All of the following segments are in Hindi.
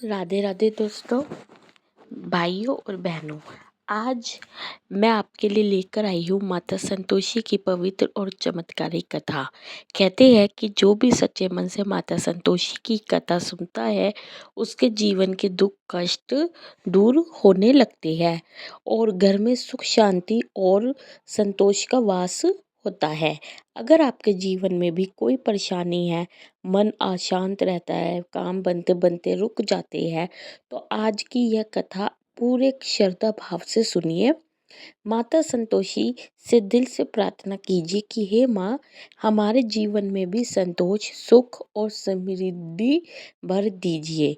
राधे राधे दोस्तों, भाइयों और बहनों। आज मैं आपके लिए लेकर आई हूँ माता संतोषी की पवित्र और चमत्कारिक कथा। कहते हैं कि जो भी सच्चे मन से माता संतोषी की कथा सुनता है, उसके जीवन के दुख कष्ट दूर होने लगते हैं और घर में सुख शांति और संतोष का वास होता है। अगर आपके जीवन में भी कोई परेशानी है, मन अशांत रहता है, काम बनते बनते रुक जाते हैं, तो आज की यह कथा पूरे श्रद्धा भाव से सुनिए। माता संतोषी से दिल से प्रार्थना कीजिए कि हे माँ, हमारे जीवन में भी संतोष सुख और समृद्धि भर दीजिए।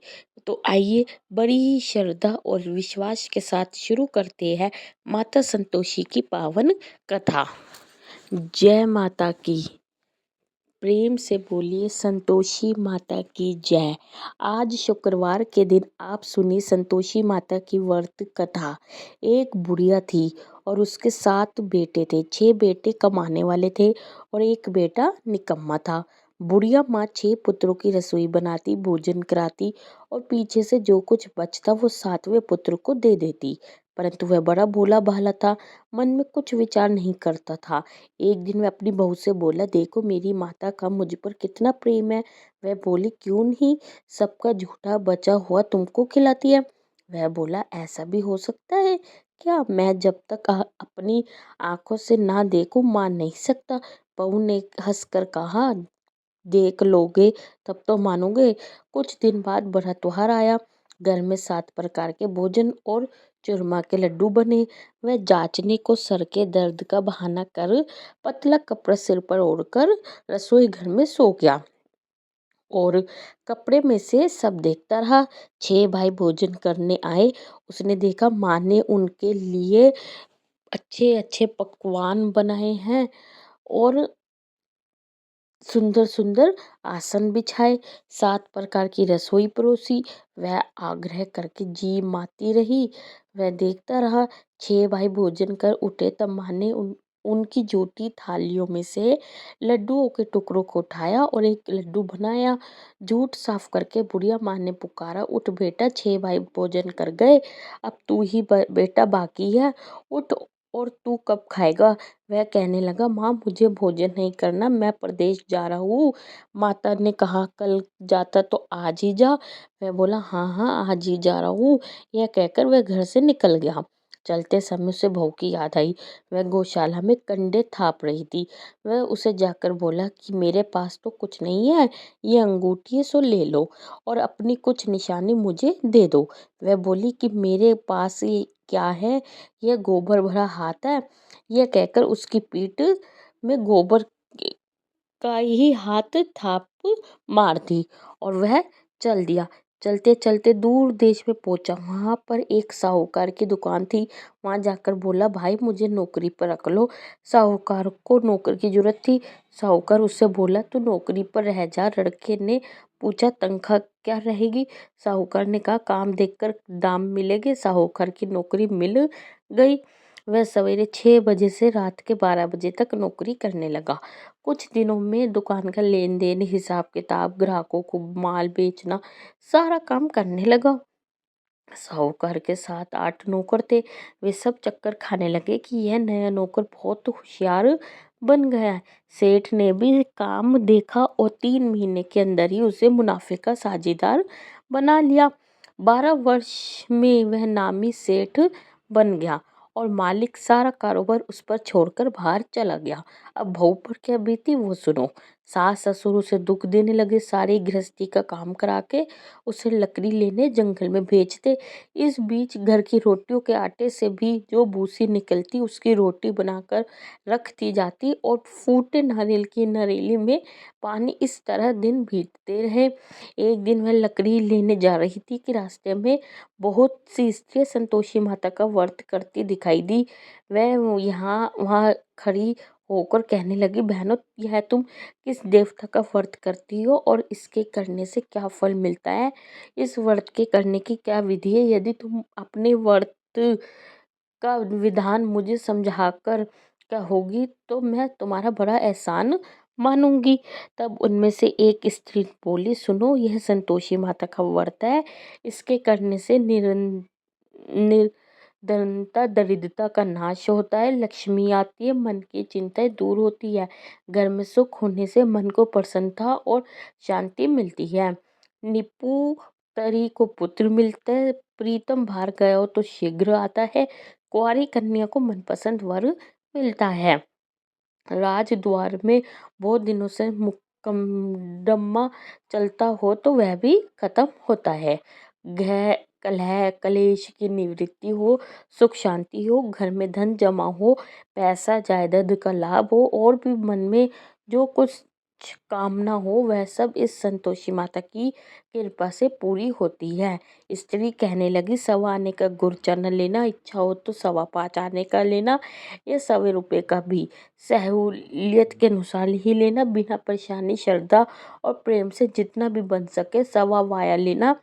तो आइए बड़ी ही श्रद्धा और विश्वास के साथ शुरू करते हैं माता संतोषी की पावन कथा। जय माता की। प्रेम से बोलिए संतोषी माता की जय। आज शुक्रवार के दिन आप सुनिए संतोषी माता की व्रत कथा। एक बुढ़िया थी और उसके 7 बेटे थे। 6 बेटे कमाने वाले थे और एक बेटा निकम्मा था। बुढ़िया माँ 6 पुत्रों की रसोई बनाती, भोजन कराती और पीछे से जो कुछ बचता वो 7वें पुत्र को दे देती। परंतु वह बड़ा भोला भाला था, मन में कुछ विचार नहीं करता था। एक दिन वह अपनी बहू से बोला, देखो मेरी माता का मुझ पर कितना प्रेम है। वह बोली, क्यों नहीं सबका झूठा बचा हुआ तुमको खिलाती है। वह बोला, ऐसा भी हो सकता है क्या? मैं जब तक अपनी आंखों से ना देखूं मान नहीं सकता। बहू ने हंसकर कहा, देख लोगे तब तो मानोगे। कुछ दिन बाद बड़ा त्योहार आया। घर में 7 प्रकार के भोजन और चूरमा के लड्डू बने। वह जांचने को सर के दर्द का बहाना कर पतला कपड़ा सिर पर ओढ़कर रसोई घर में सो गया और कपड़े में से सब देखता रहा। 6 भाई भोजन करने आए। उसने देखा माँ ने उनके लिए अच्छे अच्छे पकवान बनाए हैं और सुंदर सुंदर आसन बिछाए, 7 प्रकार की रसोई परोसी। वह आग्रह करके जी माती रही। वह देखता रहा। 6 भाई भोजन कर उठे तब माँ ने उनकी जूठी थालियों में से लड्डुओं के टुकड़ों को उठाया और एक लड्डू बनाया। जूठ साफ करके बुढ़िया माँ ने पुकारा, उठ बेटा, 6 भाई भोजन कर गए, अब तू ही बेटा बाकी है, उठ, और तू कब खाएगा? वह कहने लगा, माँ मुझे भोजन नहीं करना, मैं प्रदेश जा रहा हूँ। माता ने कहा, कल जाता तो आज ही जा। वह बोला, हाँ हाँ आज ही जा रहा हूँ। यह कहकर वह घर से निकल गया। चलते समय उसे बहू की याद आई। वह गौशाला में कंडे थाप रही थी। वह उसे जाकर बोला कि मेरे पास तो कुछ नहीं है, ये अंगूठी है सो ले लो और अपनी कुछ निशानी मुझे दे दो। वह बोली कि मेरे पास ये क्या है, यह गोबर भरा हाथ है। यह कहकर उसकी पीठ में गोबर का ही हाथ थाप मार दी और वह चल दिया। चलते चलते दूर देश में पहुंचा। वहां पर एक साहूकार की दुकान थी। वहां जाकर बोला, भाई मुझे नौकरी पर रख लो। साहूकार को नौकर की जरूरत थी। साहूकार उससे बोला, तू नौकरी पर रह जा। लड़के ने पूछा, तनख्वाह क्या रहेगी? साहूकार ने कहा, काम देखकर दाम मिलेंगे। साहूकार की नौकरी मिल गई। वह सवेरे 6 बजे से रात के 12 बजे तक नौकरी करने लगा। कुछ दिनों में दुकान का लेन देन, हिसाब किताब, ग्राहकों को माल बेचना, सारा काम करने लगा। साहूकार के 7-8 नौकर थे। वे सब चक्कर खाने लगे कि यह नया नौकर बहुत होशियार बन गया है। सेठ ने भी काम देखा और 3 महीने के अंदर ही उसे मुनाफे का साझेदार बना लिया। 12 वर्ष में वह नामी सेठ बन गया और मालिक सारा कारोबार उस पर छोड़कर बाहर चला गया। अब बहू पर क्या बीती वो सुनो। सास ससुर उसे दुख देने लगे। सारी गृहस्थी का काम करा के उसे लकड़ी लेने जंगल में भेजते। इस बीच घर की रोटियों के आटे से भी जो भूसी निकलती उसकी रोटी बनाकर रख दी जाती और फूटे नारियल की नरेली में पानी। इस तरह दिन बीतते रहे। एक दिन वह लकड़ी लेने जा रही थी कि रास्ते में बहुत सी स्त्रियां संतोषी माता का व्रत करती दिखाई दी। वह यहाँ वहाँ खड़ी होकर कहने लगी, बहनों यह तुम किस देवता का व्रत करती हो और इसके करने से क्या फल मिलता है? इस व्रत के करने की क्या विधि है? यदि तुम अपने व्रत का विधान मुझे समझाकर कहोगी तो मैं तुम्हारा बड़ा एहसान मानूंगी। तब उनमें से एक स्त्री बोली, सुनो, यह संतोषी माता का व्रत है। इसके करने से निरंतरता दरिद्रता का नाश होता है, लक्ष्मी आती है, मन की चिंताएं दूर होती है, घर में सुख होने से मन को प्रसन्नता और शांति मिलती है। निपु तरी को पुत्र मिलता है, प्रीतम बाहर गया हो तो शीघ्र आता है, कुंवारी कन्या को मनपसंद वर मिलता है। राजद्वार में बहुत दिनों से मुकदमा चलता हो तो वह भी खत्म होता है। ग्रह कलह कलेश की निवृत्ति हो, सुख शांति हो, घर में धन जमा हो, पैसा जायदाद का लाभ हो और भी मन में जो कुछ कामना हो वह सब इस संतोषी माता की कृपा से पूरी होती है। स्त्री कहने लगी, 1.25 आने का गुड़ चना लेना, इच्छा हो तो 5.25 आने का लेना या 100 रुपये का भी, सहूलियत के अनुसार ही लेना, बिना परेशानी, श्रद्धा और प्रेम से जितना भी बन सके 1.25 वाया लेना,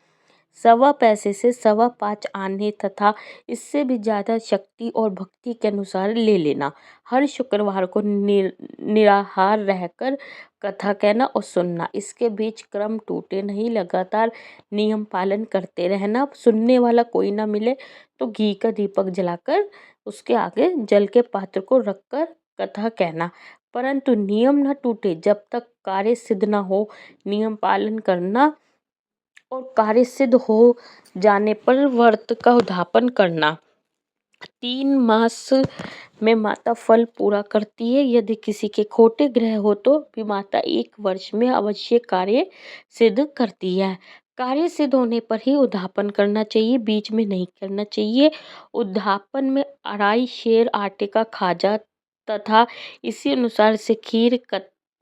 1.25 पैसे से 5.25 आने तथा इससे भी ज्यादा शक्ति और भक्ति के अनुसार ले लेना। हर शुक्रवार को निराहार रहकर कथा कहना और सुनना, इसके बीच क्रम टूटे नहीं, लगातार नियम पालन करते रहना। सुनने वाला कोई ना मिले तो घी का दीपक जलाकर उसके आगे जल के पात्र को रखकर कथा कहना, परंतु नियम न टूटे जब तक कार्य सिद्ध न हो। नियम पालन करना और कार्य सिद्ध हो जाने पर व्रत का उद्यापन करना। 3 मास में माता फल पूरा करती है। यदि किसी के खोटे ग्रह हो तो भी माता 1 वर्ष में अवश्य कार्य सिद्ध करती है। कार्य सिद्ध होने पर ही उद्यापन करना चाहिए, बीच में नहीं करना चाहिए। उद्यापन में अढ़ाई शेर आटे का खाजा तथा इसी अनुसार से खीर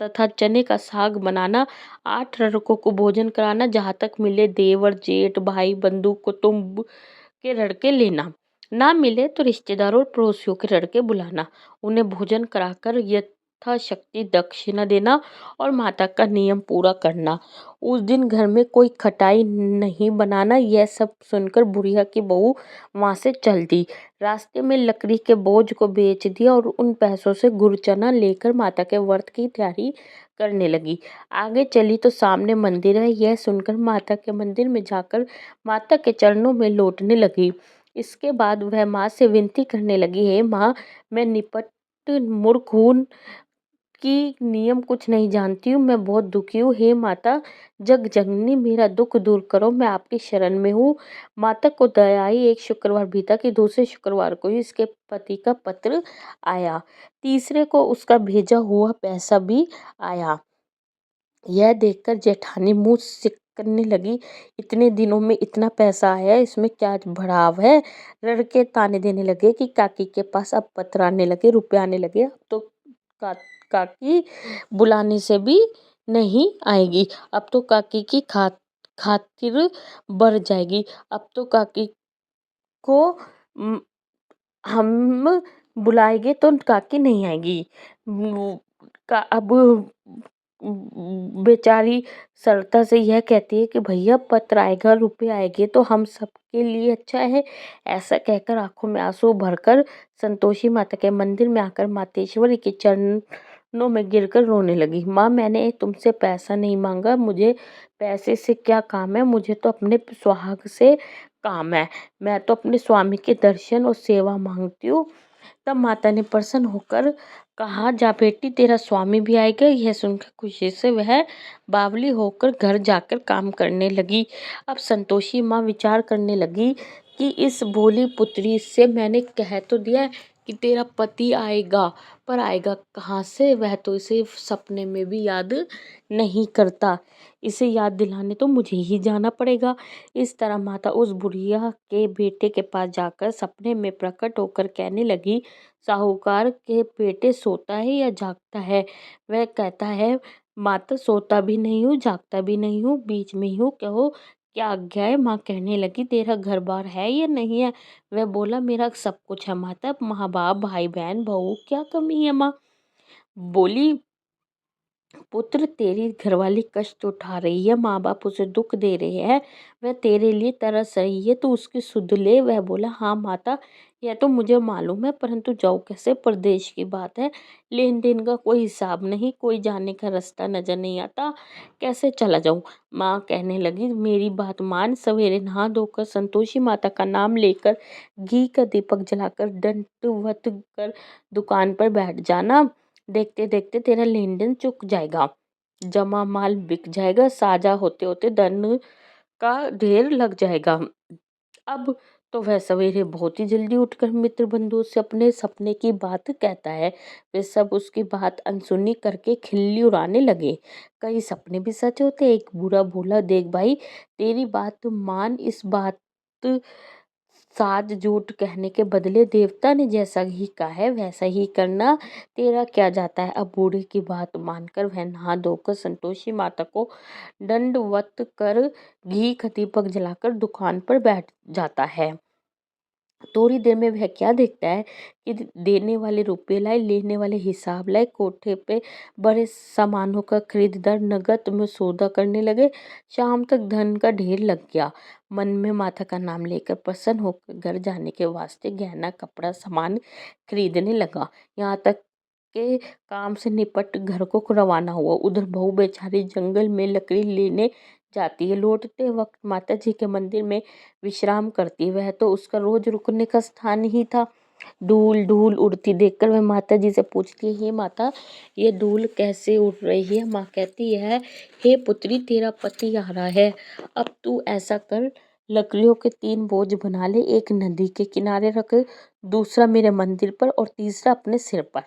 तथा चने का साग बनाना, 8 लड़कों को भोजन कराना, जहाँ तक मिले देवर जेठ भाई बंधु कुटुंब के लड़के लेना, ना मिले तो रिश्तेदारों और पड़ोसियों के लड़के बुलाना, उन्हें भोजन कराकर यथाशक्ति दक्षिणा देना और माता का नियम पूरा करना। उस दिन घर में कोई खटाई नहीं बनाना। यह सब सुनकर बुढ़िया की बहू वहां से चल दी, रास्ते में लकड़ी के बोझ को बेच दिया और उन पैसों से गुड़ चना लेकर माता के व्रत की तैयारी करने लगी। आगे चली तो सामने मंदिर है, यह सुनकर माता के मंदिर में जाकर माता के चरणों में लौटने लगी। इसके बाद वह माँ से विनती करने लगी, हे माँ, मैं निपट मूर्ख हूँ कि नियम कुछ नहीं जानती हूँ, मैं बहुत दुखी हूँ। हे माता जग जननी, मेरा दुख दूर करो, मैं आपकी शरण में हूँ। माता को दया आई। एक शुक्रवार बीता कि दूसरे शुक्रवार को ही इसके पति का पत्र आया, तीसरे को उसका भेजा हुआ पैसा भी आया। यह देखकर जेठानी मुंह सिकने लगी, इतने दिनों में इतना पैसा आया, इसमें क्या भड़ाव है। लड़के ताने देने लगे कि काकी के पास अब पत्र आने लगे, रुपए आने लगे, अब तो काकी बुलाने से भी नहीं आएगी, अब तो काकी की खातिर बढ़ जाएगी, अब तो काकी को म, हम बुलाएंगे तो काकी नहीं आएगी। अब बेचारी सरलता से यह कहती है कि भैया पत्र आएगा, रुपए आएंगे तो हम सबके लिए अच्छा है। ऐसा कहकर आंखों में आंसू भरकर संतोषी माता के मंदिर में आकर मातेश्वरी के चरणों में गिरकर रोने लगी। माँ, मैंने तुमसे पैसा नहीं मांगा, मुझे पैसे से क्या काम है, मुझे तो अपने सुहाग से काम है, मैं तो अपने स्वामी के दर्शन और सेवा मांगती हूँ। तब माता ने प्रसन्न होकर कहा, जा बेटी, तेरा स्वामी भी आएगा। यह सुनकर खुशी से वह बावली होकर घर जाकर काम करने लगी। अब संतोषी माँ विचार करने लगी कि इस भोली पुत्री से मैंने कह तो दिया कि तेरा पति आएगा, पर आएगा कहाँ से, वह तो इसे सपने में भी याद नहीं करता, इसे याद दिलाने तो मुझे ही जाना पड़ेगा। इस तरह माता उस बुढ़िया के बेटे के पास जाकर सपने में प्रकट होकर कहने लगी, साहूकार के बेटे सोता है या जागता है? वह कहता है, माता सोता भी नहीं हूँ, जागता भी नहीं हूँ, बीच में ही हूँ, कहो क्या आज्ञा है। माँ कहने लगी, तेरा घर बार है या नहीं है? वह बोला, मेरा सब कुछ है माता, माँ बाप भाई बहन बहू, क्या कमी है माँ? बोली, पुत्र, तेरी घरवाली कष्ट उठा रही है, माँ बाप उसे दुख दे रहे हैं, वह तेरे लिए तरस रही है, तू उसकी सुध ले। वह बोला, हाँ माता, यह तो मुझे मालूम है, परंतु जाऊँ कैसे? परदेश की बात है, लेन देन का कोई हिसाब नहीं, कोई जाने का रास्ता नजर नहीं आता, कैसे चला जाऊँ? माँ कहने लगी, मेरी बात मान, सवेरे नहा धोकर संतोषी माता का नाम लेकर घी का दीपक जलाकर दंडवत कर दुकान पर बैठ जाना। देखते देखते तेरा लेन देन चुक जाएगा, जमा माल बिक जाएगा, साजा होते होते धन का ढेर लग जाएगा। अब तो वह सवेरे बहुत ही जल्दी उठकर मित्र बंधुओं से अपने सपने की बात कहता है। वे सब उसकी बात अनसुनी करके खिल्ली उड़ाने लगे। कई सपने भी सच होते। एक बूढ़ा बोला, देख भाई, तेरी बात मान, इस बात साज झूठ कहने के बदले देवता ने जैसा ही कहा है वैसा ही करना, तेरा क्या जाता है? अब बूढ़े की बात मानकर वह नहा धोकर संतोषी माता को दंडवत कर घी का दीपक जलाकर दुकान पर बैठ जाता है। थोड़ी देर में वह क्या देखता है कि देने वाले रुपए लाए, लेने वाले हिसाब लाए, कोठे पे बड़े सामानों का खरीदार नकद में सौदा करने लगे। शाम तक धन का ढेर लग गया। मन में माता का नाम लेकर प्रसन्न होकर घर जाने के वास्ते गहना कपड़ा सामान खरीदने लगा। यहाँ तक के काम से निपट घर को रवाना हुआ। उधर बहू बेचारी जंगल में लकड़ी लेने जाती है। लौटते वक्त माता जी के मंदिर में विश्राम करती। वह तो उसका रोज रुकने का स्थान ही था। धूल धूल उड़ती देखकर वह माता जी से पूछती है, हे माता, ये धूल कैसे उड़ रही है? माँ कहती है, हे पुत्री, तेरा पति आ रहा है। अब तू ऐसा कर, लकड़ियों के 3 बोझ बना ले, एक नदी के किनारे रख, दूसरा मेरे मंदिर पर और तीसरा अपने सिर पर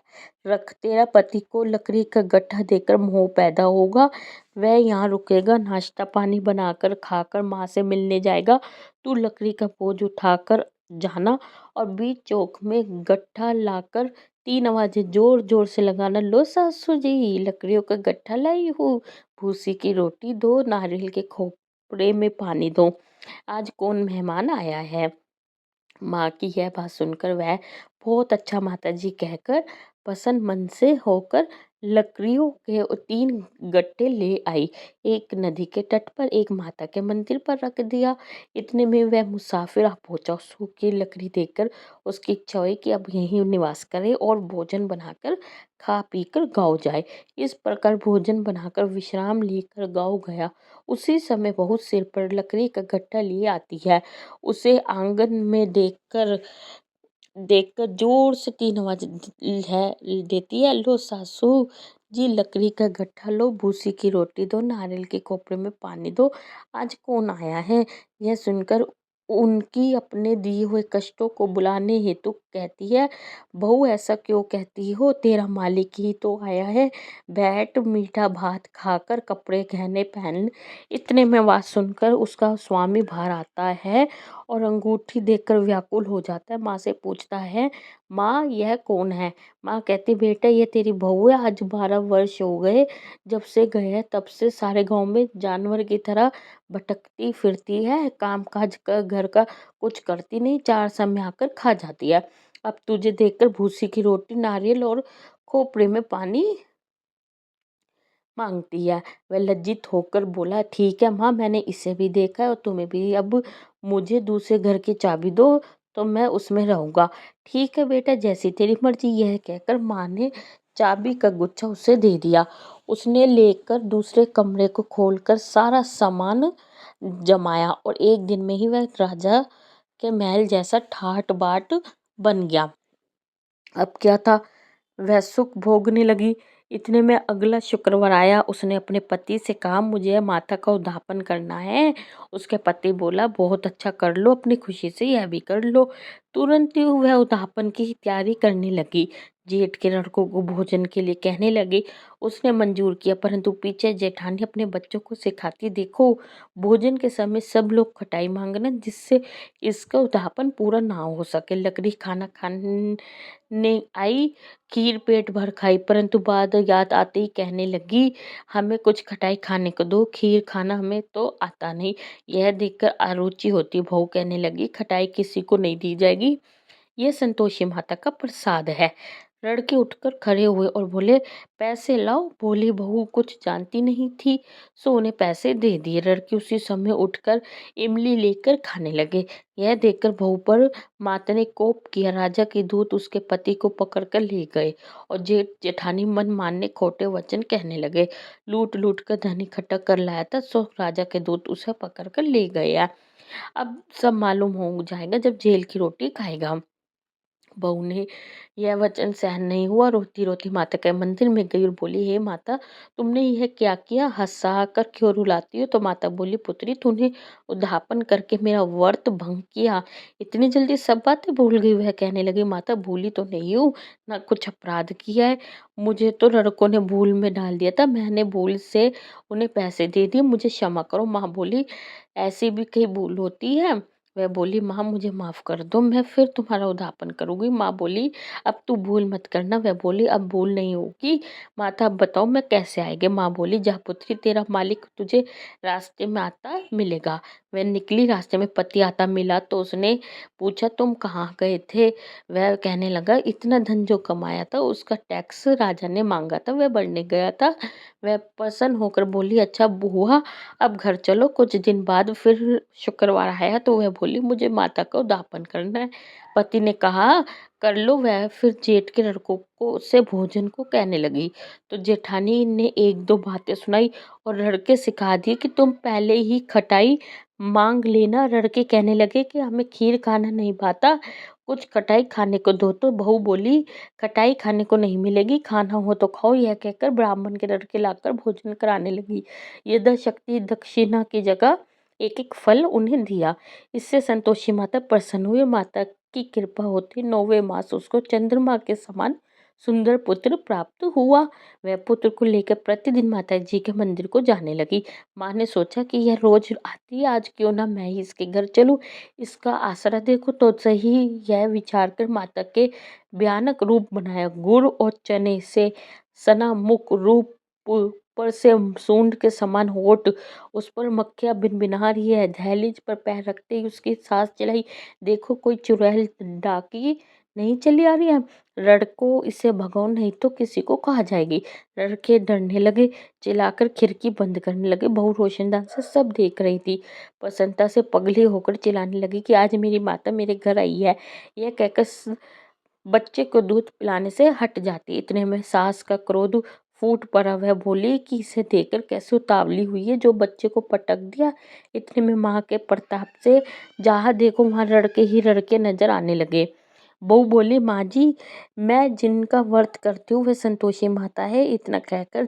रख। तेरा पति को लकड़ी का गट्ठा देकर मोह पैदा होगा, वह यहाँ रुकेगा, नाश्ता पानी बनाकर खाकर माँ से मिलने जाएगा। तू लकड़ी का बोझ उठाकर जाना और बीच चौक में गट्ठा लाकर 3 आवाजें जोर जोर से लगाना, लो सासू जी, लकड़ियों का गट्ठा लाई हूँ, भूसी की रोटी दो, नारियल के खोपड़े में पानी दो, आज कौन मेहमान आया है? माँ की यह बात सुनकर वह बहुत अच्छा माता जी कहकर प्रसन्न मन से होकर लकड़ियों के 3 गट्टे ले आई। एक नदी के तट पर, एक माता के मंदिर पर रख दिया। इतने में वह मुसाफिर आ पहुंचा। सूखी लकड़ी देखकर उसकी इच्छा हुई कि अब यहीं निवास करे और भोजन बनाकर खा पी कर गाँव जाए। इस प्रकार भोजन बनाकर विश्राम लेकर गाँव गया। उसी समय बहुत सिर पर लकड़ी का गट्ठा लिए आती है। उसे आंगन में देखकर देखकर जोर से 3 आवाज है देती है, लो सासू जी, लकड़ी का गट्ठा लो, भूसी की रोटी दो, नारियल के कोपरे में पानी दो, आज कौन आया है? यह सुनकर उनकी अपने दिए हुए कष्टों को बुलाने हेतु कहती है, बहू, ऐसा क्यों कहती हो? तेरा मालिक ही तो आया है, बैठ, मीठा भात खाकर कपड़े गहने पहन। इतने में आवाज सुनकर उसका स्वामी बाहर आता है और अंगूठी देखकर व्याकुल हो जाता है। माँ से पूछता है, माँ, यह कौन है? माँ कहती, बेटा, ये तेरी बहू है। आज 12 वर्ष हो गए जब से गए हैं, तब से सारे गांव में जानवर की तरह भटकती फिरती है, काम काज का घर का कुछ करती नहीं, 4 समय आकर खा जाती है। अब तुझे देखकर भूसी की रोटी, नारियल और खोपड़े में पानी मांगती है। वह लज्जित होकर बोला, ठीक है माँ, मैंने इसे भी देखा है और तुम्हें भी। अब मुझे दूसरे घर की चाबी दो तो मैं उसमें रहूंगा। ठीक है बेटा, जैसी तेरी मर्जी। यह कहकर माँ ने चाबी का गुच्छा उसे दे दिया। उसने लेकर दूसरे कमरे को खोलकर सारा सामान जमाया और एक दिन में ही वह राजा के महल जैसा ठाट बाट बन गया। अब क्या था, वह सुख भोगने लगी। इतने में अगला शुक्रवार आया। उसने अपने पति से कहा, मुझे माता का उद्यापन करना है। उसके पति बोला, बहुत अच्छा, कर लो, अपनी खुशी से यह भी कर लो। तुरंत ही वह उद्यापन की तैयारी करने लगी। जेठ के लड़कों को भोजन के लिए कहने लगी। उसने मंजूर किया, परंतु पीछे जेठानी अपने बच्चों को सिखाती, देखो, भोजन के समय सब लोग खटाई मांगना, जिससे इसका उद्यापन पूरा ना हो सके। लकड़ी खाना खाने आई, खीर पेट भर खाई, परंतु बाद याद आते ही कहने लगी, हमें कुछ खटाई खाने को दो, खीर खाना हमें तो आता नहीं। यह देखकर अरुचि होती बहू कहने लगी, खटाई किसी को नहीं दी जाएगी, यह संतोषी माता का प्रसाद है। लड़के उठकर खड़े हुए और बोले, पैसे लाओ। भोली बहू कुछ जानती नहीं थी, सो उन्हें पैसे दे दिए। लड़के उसी समय उठकर इमली लेकर खाने लगे। यह देखकर बहू पर माता ने कोप किया। राजा के दूत उसके पति को पकड़कर ले गए और जेठ जेठानी मन मानने खोटे वचन कहने लगे। लूट लूट कर धन इकट्ठा कर लाया था, सो राजा के दूत उसे पकड़कर ले गया। अब सब मालूम हो जाएगा जब जेल की रोटी खाएगा। बहू ने यह वचन सहन नहीं हुआ, रोती रोती माता के मंदिर में गई और बोली, हे माता, तुमने यह क्या किया? हंसा कर क्यों रुलाती हो? तो माता बोली, पुत्री, तूने उद्धापन करके मेरा व्रत भंग किया, इतनी जल्दी सब बातें भूल गई? वह कहने लगी, माता, भूली तो नहीं हूँ, ना कुछ अपराध किया है। मुझे तो लड़कों ने भूल में डाल दिया था, मैंने भूल से उन्हें पैसे दे दिए, मुझे क्षमा करो। माँ बोली, ऐसी भी कई भूल होती है? वह बोली, माँ, मुझे माफ कर दो, मैं फिर तुम्हारा उद्धापन करूंगी। माँ बोली, अब तू भूल मत करना। वह बोली, अब भूल नहीं होगी। माता, अब बताओ मैं कैसे आएगी? माँ बोली, जा पुत्री, तेरा मालिक तुझे रास्ते में आता मिलेगा। वह निकली, रास्ते में पति आता मिला तो उसने पूछा, तुम कहाँ गए थे? वह कहने लगा, इतना धन जो कमाया था उसका टैक्स राजा ने मांगा था, वह भरने गया था। वह प्रसन्न होकर बोली, अच्छा हुआ, अब घर चलो। कुछ दिन बाद फिर शुक्रवार आया तो वह बोली, मुझे माता का उद्यापन करना है। पति ने कहा, कर लो। वह फिर जेठ के लड़कों को से भोजन को कहने लगी तो जेठानी ने एक दो बातें सुनाई और लड़के सिखा दिए कि तुम पहले ही खटाई मांग लेना। लड़के कहने लगे कि हमें खीर खाना नहीं भाता, कुछ खटाई खाने को दो। तो बहू बोली, खटाई खाने को नहीं मिलेगी, खाना हो तो खाओ। यह कहकर ब्राह्मण के लड़के लाकर भोजन कराने लगी। यथाशक्ति दक्षिणा की जगह एक एक फल उन्हें दिया। इससे संतोषी माता प्रसन्न हुई। माता की कृपा होती 9वें मास उसको चंद्रमा के समान सुंदर पुत्र प्राप्त हुआ। वह पुत्र को लेकर प्रतिदिन माता जी के मंदिर को जाने लगी। माँ ने सोचा कि यह रोज आती है, आज क्यों ना मैं ही इसके घर चलूं, इसका आसरा देखो तो सही। यह विचार कर माता के भयानक रूप बनाया। गुड़ और चने से सना मुख, रूप पर से सूंड के समान होठ, उस पर मक्खियाँ भिनभिना रही है। दहलीज पर पैर रखते ही उसकी सांस चलाई। देखो, कोई चुड़ैल डाकी नहीं चली आ रही है। लड़को इसे भगाओ, नहीं तो किसी को कहा जाएगी। लड़के डरने लगे, चिल्लाकर खिड़की बंद करने लगे। बहू रोशनदान से सब देख रही थी। प्रसन्नता से पगली होकर चिल्लाने लगी कि आज मेरी माता मेरे घर आई है। यह कहकर बच्चे को दूध पिलाने से हट जाती। इतने में सास का क्रोध फूट पड़ा। वह बोली कि इसे देखकर कैसे उतावली हुई है, जो बच्चे को पटक दिया। इतने में माँ के प्रताप से जहाँ देखो वहाँ लड़के ही लड़के नजर आने लगे। बहू बोली, माँ जी, मैं जिनका व्रत करती हूँ वे संतोषी माता है। इतना कहकर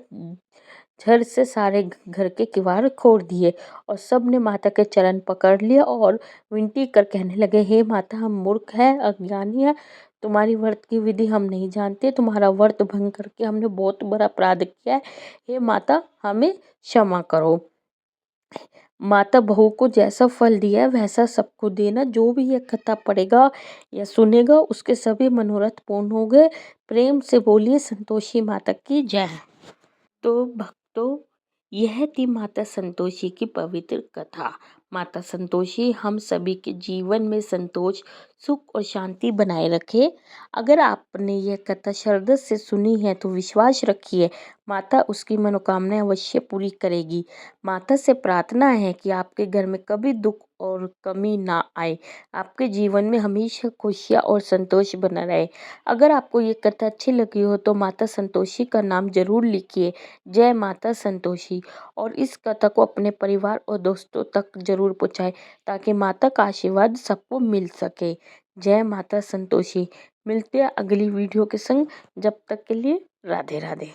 झट से सारे घर के किवाड़ खोल दिए और सब ने माता के चरण पकड़ लिया और विनती कर कहने लगे, हे माता, हम मूर्ख है, अज्ञानी है, तुम्हारी व्रत की विधि हम नहीं जानते, तुम्हारा व्रत भंग करके हमने बहुत बड़ा अपराध किया है। हे माता, हमें क्षमा करो। माता बहू को जैसा फल दिया है वैसा सबको देना। जो भी ये कथा पढ़ेगा या सुनेगा उसके सभी मनोरथ पूर्ण हो गए। प्रेम से बोलिए संतोषी माता की जय। तो भक्तों, यह थी माता संतोषी की पवित्र कथा। माता संतोषी हम सभी के जीवन में संतोष, सुख और शांति बनाए रखे। अगर आपने यह कथा श्रद्धा से सुनी है तो विश्वास रखिए माता उसकी मनोकामनाएं अवश्य पूरी करेगी। माता से प्रार्थना है कि आपके घर में कभी दुख और कमी ना आए, आपके जीवन में हमेशा खुशियाँ और संतोष बना रहे। अगर आपको ये कथा अच्छी लगी हो तो माता संतोषी का नाम जरूर लिखिए, जय माता संतोषी, और इस कथा को अपने परिवार और दोस्तों तक जरूर पहुंचाएं ताकि माता का आशीर्वाद सबको मिल सके। जय माता संतोषी। मिलते हैं अगली वीडियो के संग, जब तक के लिए राधे राधे।